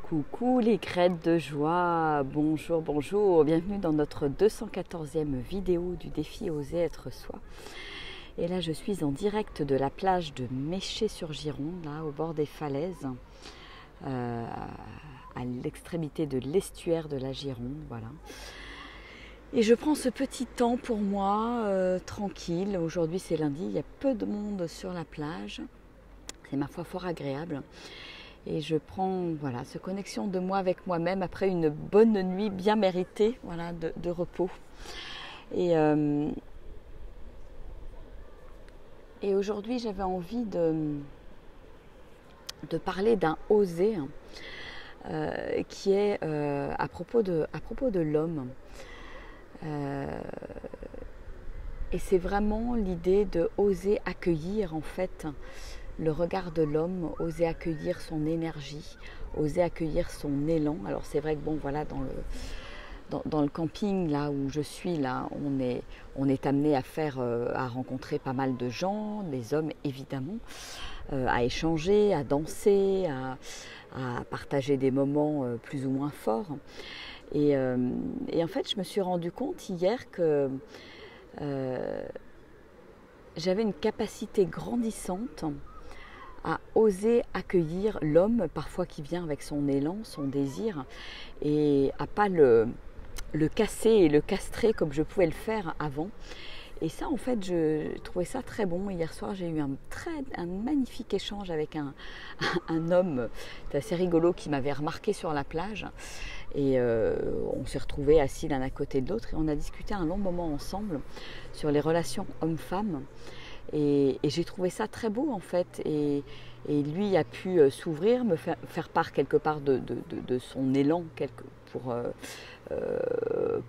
Coucou les crêtes de joie, bonjour, bonjour, bienvenue dans notre 214e vidéo du défi Oser être soi. Et là je suis en direct de la plage de Méché-sur-Gironde, là au bord des falaises, à l'extrémité de l'estuaire de la Gironde, voilà. Et je prends ce petit temps pour moi, tranquille. Aujourd'hui c'est lundi, il y a peu de monde sur la plage, c'est ma foi fort agréable. Et je prends voilà, cette connexion de moi avec moi-même après une bonne nuit bien méritée voilà, de repos. Et aujourd'hui, j'avais envie de parler d'un oser qui est à propos de l'homme. Et c'est vraiment l'idée de oser accueillir en fait le regard de l'homme, oser accueillir son énergie, oser accueillir son élan. Alors c'est vrai que bon voilà dans le camping là où je suis là, on est amené à rencontrer pas mal de gens, des hommes évidemment, à échanger, à danser, à partager des moments plus ou moins forts. Et en fait je me suis rendu compte hier que j'avais une capacité grandissante à oser accueillir l'homme, parfois qui vient avec son élan, son désir, et à pas le casser et le castrer comme je pouvais le faire avant. Et ça, en fait, je trouvais ça très bon. Hier soir, j'ai eu un magnifique échange avec un homme, c'est assez rigolo, qui m'avait remarqué sur la plage. Et on s'est retrouvés assis l'un à côté de l'autre et on a discuté un long moment ensemble sur les relations hommes-femmes. Et j'ai trouvé ça très beau en fait. Et lui a pu s'ouvrir, me faire part quelque part de son élan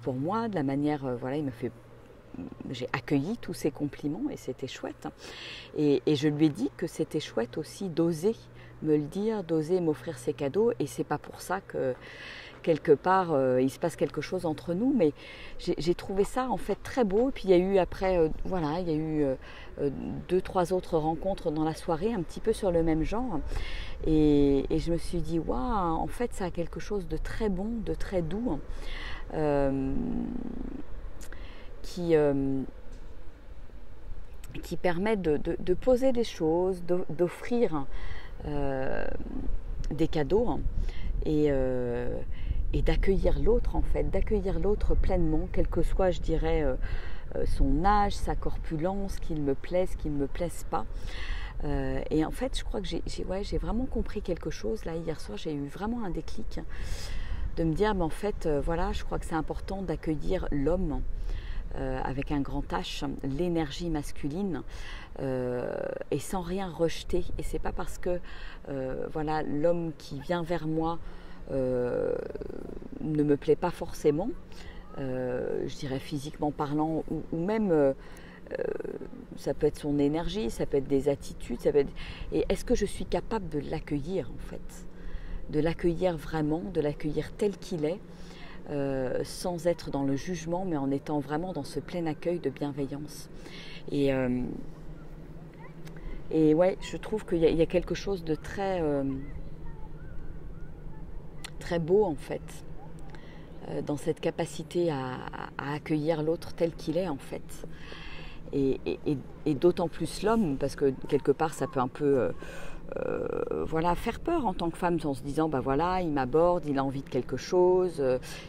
pour moi, de la manière, voilà, j'ai accueilli tous ses compliments et c'était chouette. Et je lui ai dit que c'était chouette aussi d'oser me le dire, d'oser m'offrir ses cadeaux. Et c'est pas pour ça que quelque part il se passe quelque chose entre nous, mais j'ai trouvé ça en fait très beau. Et puis il y a eu après, voilà, il y a eu 2-3 autres rencontres dans la soirée, un petit peu sur le même genre. Et je me suis dit, waouh, en fait ça a quelque chose de très bon, de très doux, qui permet de poser des choses, d'offrir des cadeaux et d'accueillir l'autre en fait, d'accueillir l'autre pleinement, quel que soit, je dirais, son âge, sa corpulence, qu'il me plaise, qu'il ne me plaise pas. Et en fait, je crois que j'ai vraiment compris quelque chose. Là, hier soir, j'ai eu vraiment un déclic de me dire, mais en fait, voilà, je crois que c'est important d'accueillir l'homme avec un grand H, l'énergie masculine, et sans rien rejeter. Et c'est pas parce que voilà, l'homme qui vient vers moi ne me plaît pas forcément, je dirais physiquement parlant, ou même ça peut être son énergie, ça peut être des attitudes, et est-ce que je suis capable de l'accueillir en fait, de l'accueillir vraiment, de l'accueillir tel qu'il est, sans être dans le jugement, mais en étant vraiment dans ce plein accueil de bienveillance. Et ouais, je trouve qu'il y a quelque chose de très très beau en fait, dans cette capacité à accueillir l'autre tel qu'il est en fait. Et d'autant plus l'homme, parce que quelque part ça peut un peu voilà, faire peur en tant que femme, en se disant bah voilà, il m'aborde, il a envie de quelque chose,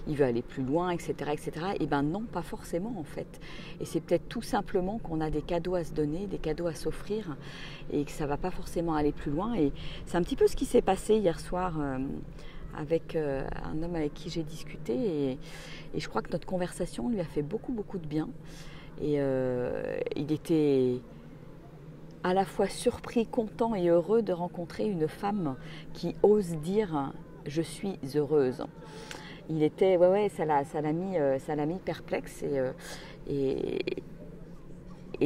il veut aller plus loin, etc., etc. Et ben non, pas forcément en fait. Et c'est peut-être tout simplement qu'on a des cadeaux à se donner, des cadeaux à s'offrir, et que ça va pas forcément aller plus loin. Et c'est un petit peu ce qui s'est passé hier soir avec un homme avec qui j'ai discuté, et je crois que notre conversation lui a fait beaucoup beaucoup de bien. Et il était à la fois surpris, content et heureux de rencontrer une femme qui ose dire « je suis heureuse ». Il était, ouais, ça l'a mis perplexe, et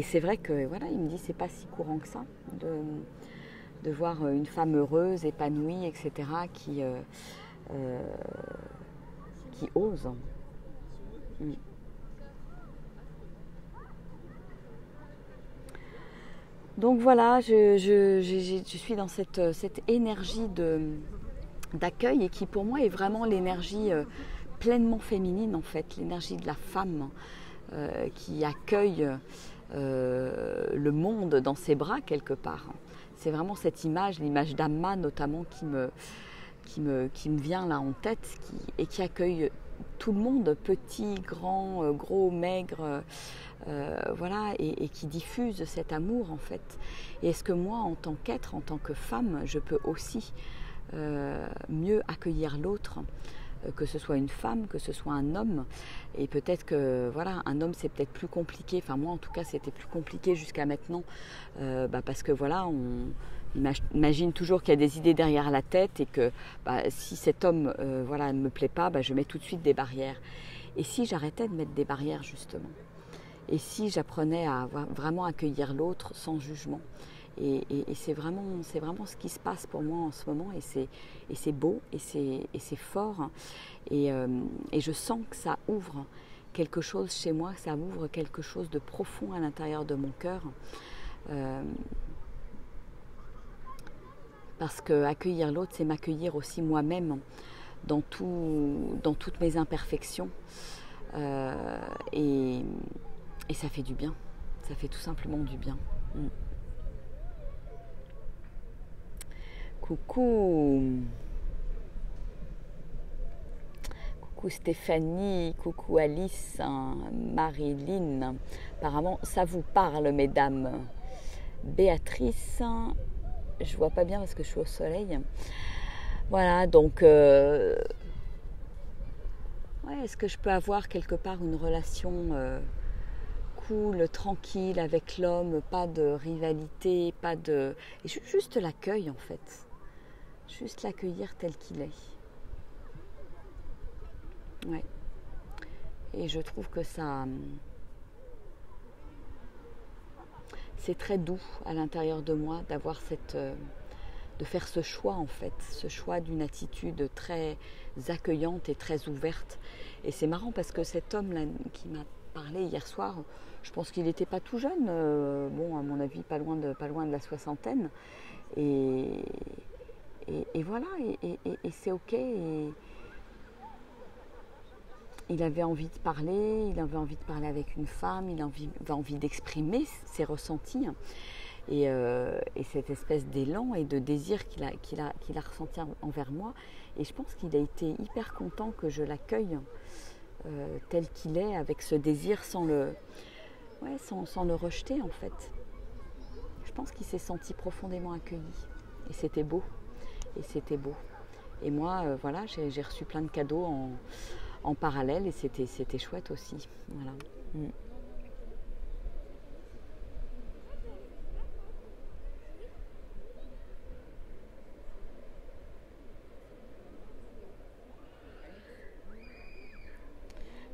c'est vrai que voilà, il me dit c'est pas si courant que ça de voir une femme heureuse, épanouie, etc. qui ose. Mm. Donc voilà, je suis dans cette énergie d'accueil et qui pour moi est vraiment l'énergie pleinement féminine en fait, l'énergie de la femme qui accueille le monde dans ses bras quelque part. C'est vraiment cette image, l'image d'Amma notamment qui me vient là en tête et qui accueille tout le monde, petit, grand, gros, maigre, voilà, et qui diffuse cet amour en fait. Et est-ce que moi, en tant qu'être, en tant que femme, je peux aussi mieux accueillir l'autre, que ce soit une femme, que ce soit un homme, et peut-être que voilà, un homme c'est peut-être plus compliqué, enfin moi en tout cas c'était plus compliqué jusqu'à maintenant, parce que voilà, on imagine toujours qu'il y a des idées derrière la tête et que si cet homme voilà, ne me plaît pas, je mets tout de suite des barrières. Et si j'arrêtais de mettre des barrières justement, et si j'apprenais à vraiment accueillir l'autre sans jugement. Et c'est vraiment ce qui se passe pour moi en ce moment, et c'est beau, et c'est fort, et je sens que ça ouvre quelque chose chez moi, ça ouvre quelque chose de profond à l'intérieur de mon cœur, parce que accueillir l'autre, c'est m'accueillir aussi moi-même dans toutes mes imperfections, et ça fait du bien, ça fait tout simplement du bien. Coucou Stéphanie, coucou Alice, Marilyn, apparemment ça vous parle mesdames. Béatrice, je vois pas bien parce que je suis au soleil. Voilà, donc est-ce que je peux avoir quelque part une relation cool, tranquille avec l'homme, pas de rivalité, pas de... Et juste l'accueil en fait. Juste l'accueillir tel qu'il est. Ouais. Et je trouve que ça... C'est très doux à l'intérieur de moi d'avoir de faire ce choix en fait. Ce choix d'une attitude très accueillante et très ouverte. Et c'est marrant parce que cet homme là qui m'a parlé hier soir, je pense qu'il n'était pas tout jeune, bon à mon avis pas loin de la soixantaine, et voilà, et c'est ok, et il avait envie de parler, il avait envie de parler avec une femme, il avait envie d'exprimer ses ressentis, et cette espèce d'élan et de désir qu'il a ressenti envers moi, et je pense qu'il a été hyper content que je l'accueille tel qu'il est, avec ce désir sans le rejeter en fait. Je pense qu'il s'est senti profondément accueilli, et c'était beau, et moi voilà, j'ai reçu plein de cadeaux en parallèle, et c'était chouette aussi, voilà.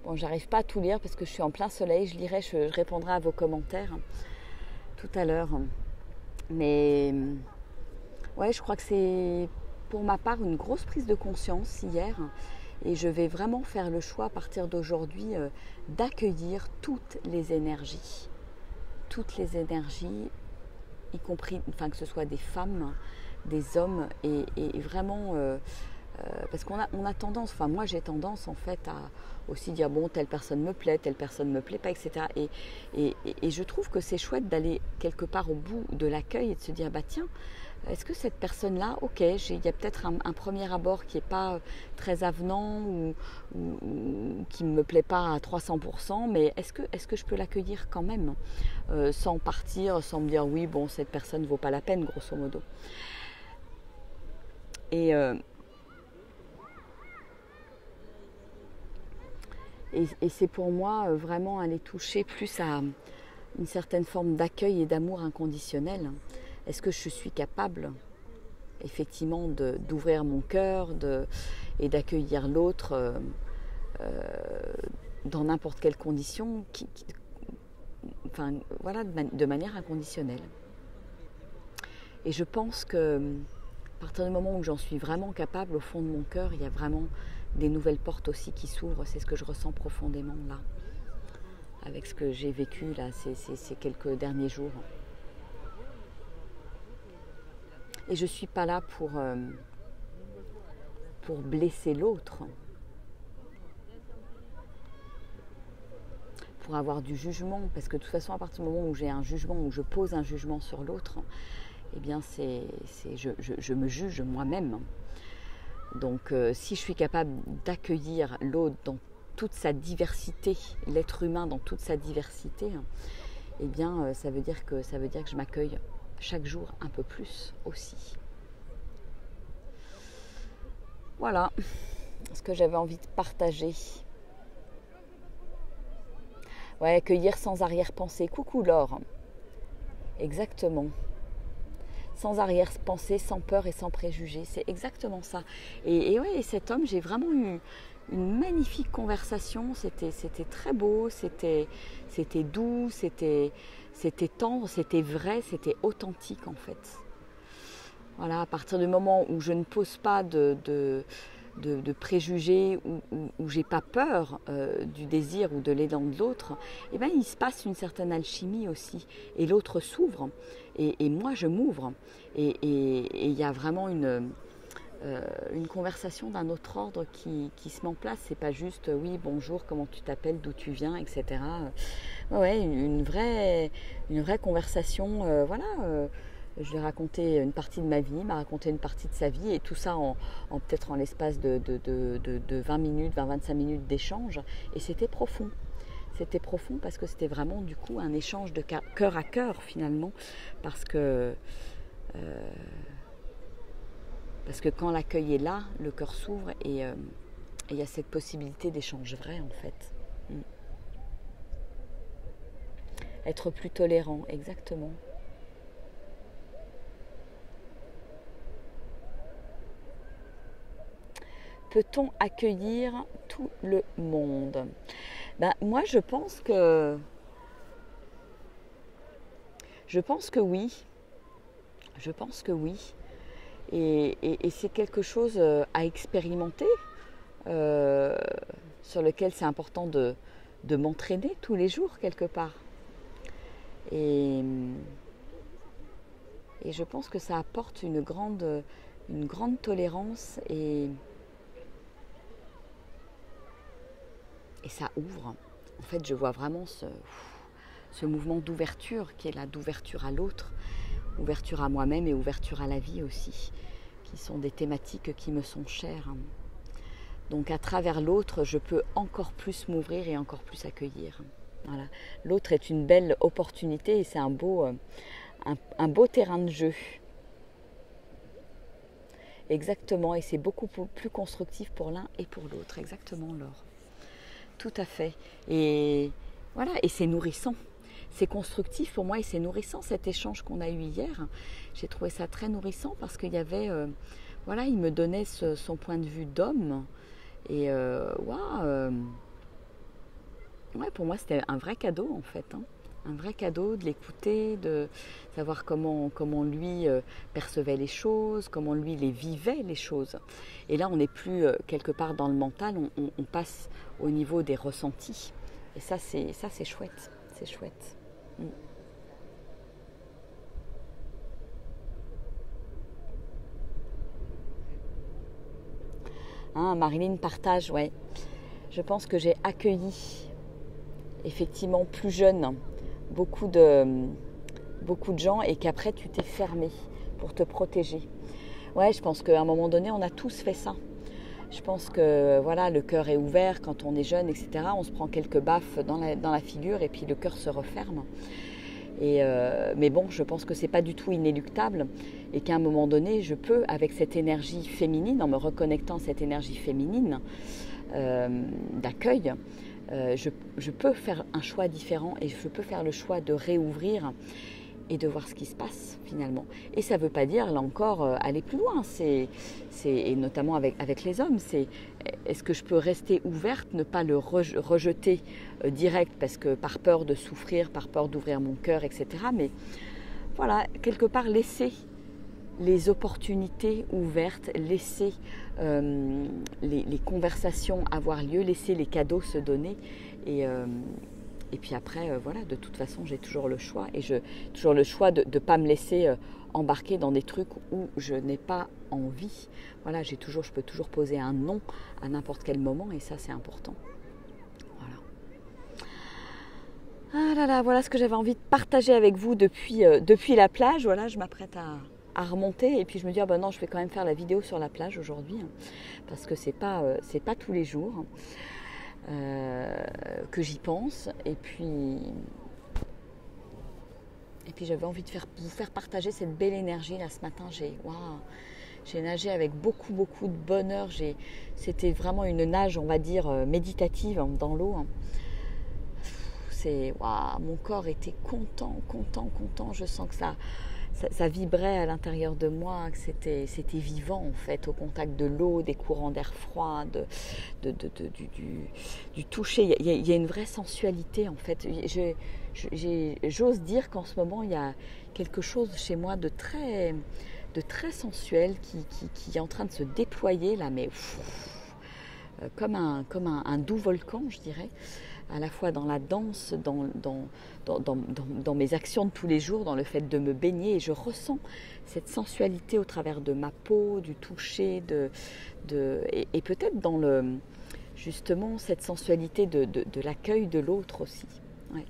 Bon, j'arrive pas à tout lire parce que je suis en plein soleil. Je lirai, je répondrai à vos commentaires tout à l'heure. Mais ouais, je crois que c'est pour ma part une grosse prise de conscience hier. Et je vais vraiment faire le choix à partir d'aujourd'hui d'accueillir toutes les énergies. Toutes les énergies, y compris, enfin que ce soit des femmes, des hommes, et vraiment... parce qu'on a tendance, enfin moi j'ai tendance en fait à aussi dire bon, telle personne me plaît, telle personne me plaît pas, etc. Et je trouve que c'est chouette d'aller quelque part au bout de l'accueil et de se dire bah tiens, est-ce que cette personne-là, ok, il y a peut-être un premier abord qui n'est pas très avenant ou qui ne me plaît pas à 300%, mais est-ce que je peux l'accueillir quand même, sans partir, sans me dire oui, bon, cette personne ne vaut pas la peine, grosso modo. Et c'est pour moi vraiment aller toucher plus à une certaine forme d'accueil et d'amour inconditionnel. Est-ce que je suis capable effectivement d'ouvrir mon cœur et d'accueillir l'autre dans n'importe quelle condition, enfin, voilà, de manière inconditionnelle. Et je pense que à partir du moment où j'en suis vraiment capable, au fond de mon cœur, il y a vraiment des nouvelles portes aussi qui s'ouvrent. C'est ce que je ressens profondément là, avec ce que j'ai vécu là ces quelques derniers jours. Et je ne suis pas là pour blesser l'autre, pour avoir du jugement, parce que de toute façon à partir du moment où j'ai un jugement, où je pose un jugement sur l'autre, eh bien je me juge moi-même. Donc si je suis capable d'accueillir l'autre dans toute sa diversité, l'être humain dans toute sa diversité, eh bien ça veut dire que je m'accueille chaque jour un peu plus aussi. Voilà ce que j'avais envie de partager. Ouais, accueillir sans arrière-pensée. Coucou Laure. Exactement. Sans arrière-pensée, sans peur et sans préjugés. C'est exactement ça. Et cet homme, j'ai vraiment eu une magnifique conversation. C'était très beau, c'était doux, c'était tendre, c'était vrai, c'était authentique en fait. Voilà, à partir du moment où je ne pose pas de préjugés, où j'ai pas peur du désir ou de l'élan de l'autre, eh ben, il se passe une certaine alchimie aussi. Et l'autre s'ouvre, et moi je m'ouvre. Et il y a vraiment une conversation d'un autre ordre qui se met en place. C'est pas juste oui, bonjour, comment tu t'appelles, d'où tu viens, etc. Ouais, une vraie conversation, voilà. Je lui ai raconté une partie de ma vie, il m'a raconté une partie de sa vie, et tout ça peut-être en l'espace de 20 minutes, 20-25 minutes d'échange. Et c'était profond. C'était profond parce que c'était vraiment du coup un échange de cœur à cœur finalement. Parce que quand l'accueil est là, le cœur s'ouvre et il y a cette possibilité d'échange vrai en fait. Être plus tolérant, exactement. Peut-on accueillir tout le monde ? Ben, moi, je pense que oui. Je pense que oui. Et c'est quelque chose à expérimenter, sur lequel c'est important de m'entraîner tous les jours quelque part. Et je pense que ça apporte une grande tolérance et ça ouvre. En fait, je vois vraiment ce mouvement d'ouverture qui est là, d'ouverture à l'autre, ouverture à moi-même et ouverture à la vie aussi, qui sont des thématiques qui me sont chères. Donc à travers l'autre, je peux encore plus m'ouvrir et encore plus accueillir. Voilà. L'autre est une belle opportunité et c'est un beau terrain de jeu. Exactement, et c'est beaucoup plus constructif pour l'un et pour l'autre. Exactement, Laure. Tout à fait. Et voilà, et c'est nourrissant. C'est constructif pour moi et c'est nourrissant cet échange qu'on a eu hier. J'ai trouvé ça très nourrissant parce qu'il y avait, voilà, il me donnait son point de vue d'homme. Et ouais, pour moi c'était un vrai cadeau en fait. Un vrai cadeau de l'écouter, de savoir comment lui percevait les choses, comment lui les vivait les choses. Et là, on n'est plus quelque part dans le mental, on passe au niveau des ressentis. Et ça, c'est chouette. C'est chouette. Marilyn partage, ouais. Je pense que j'ai accueilli, effectivement, plus jeune, beaucoup de gens et qu'après tu t'es fermé pour te protéger. Ouais, je pense qu'à un moment donné, on a tous fait ça. Je pense que voilà, le cœur est ouvert quand on est jeune, etc. On se prend quelques baffes dans la figure et puis le cœur se referme. Mais bon, je pense que c'est pas du tout inéluctable et qu'à un moment donné, je peux, avec cette énergie féminine, en me reconnectant à cette énergie féminine d'accueil, je peux faire un choix différent et je peux faire le choix de réouvrir et de voir ce qui se passe finalement. Et ça ne veut pas dire, là encore, aller plus loin. Et notamment avec les hommes, est-ce que je peux rester ouverte, ne pas le rejeter direct parce que par peur de souffrir, par peur d'ouvrir mon cœur, etc. Mais voilà, quelque part laisser les opportunités ouvertes, laisser les conversations avoir lieu, laisser les cadeaux se donner et puis après, voilà, de toute façon, j'ai toujours le choix et toujours le choix de ne pas me laisser embarquer dans des trucs où je n'ai pas envie. Voilà, je peux toujours poser un non à n'importe quel moment et ça c'est important. Voilà. Ah là là, voilà ce que j'avais envie de partager avec vous depuis la plage. Voilà, je m'apprête à remonter et puis je me dis ah ben non, je vais quand même faire la vidéo sur la plage aujourd'hui parce que c'est pas tous les jours que j'y pense et puis j'avais envie de vous faire partager cette belle énergie là ce matin. J'ai nagé avec beaucoup de bonheur. C'était vraiment une nage, on va dire, méditative dans l'eau. Mon corps était content. Je sens que ça vibrait à l'intérieur de moi, que c'était vivant en fait, au contact de l'eau, des courants d'air froid, du toucher. Il y a une vraie sensualité en fait. J'ose dire qu'en ce moment il y a quelque chose chez moi de très sensuel qui est en train de se déployer là, mais comme un doux volcan, je dirais, à la fois dans la danse, dans mes actions de tous les jours, dans le fait de me baigner, et je ressens cette sensualité au travers de ma peau, du toucher, et peut-être justement cette sensualité de l'accueil de l'autre aussi. Ouais.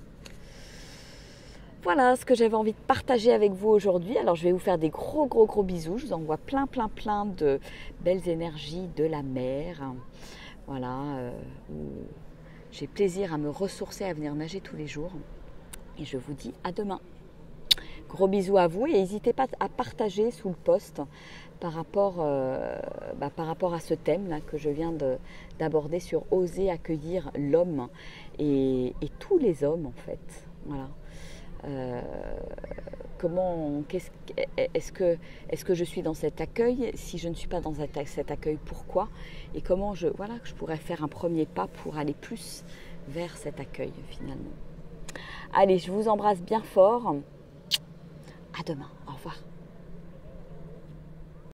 Voilà ce que j'avais envie de partager avec vous aujourd'hui. Alors je vais vous faire des gros bisous. Je vous envoie plein de belles énergies de la mer. Voilà, j'ai plaisir à me ressourcer, à venir nager tous les jours. Et je vous dis à demain. Gros bisous à vous et n'hésitez pas à partager sous le post par rapport à ce thème là que je viens d'aborder sur oser accueillir l'homme et tous les hommes en fait. Voilà. Est-ce que je suis dans cet accueil? Si je ne suis pas dans cet accueil, pourquoi? Et comment je pourrais faire un premier pas pour aller plus vers cet accueil finalement. Allez, je vous embrasse bien fort. À demain. Au revoir.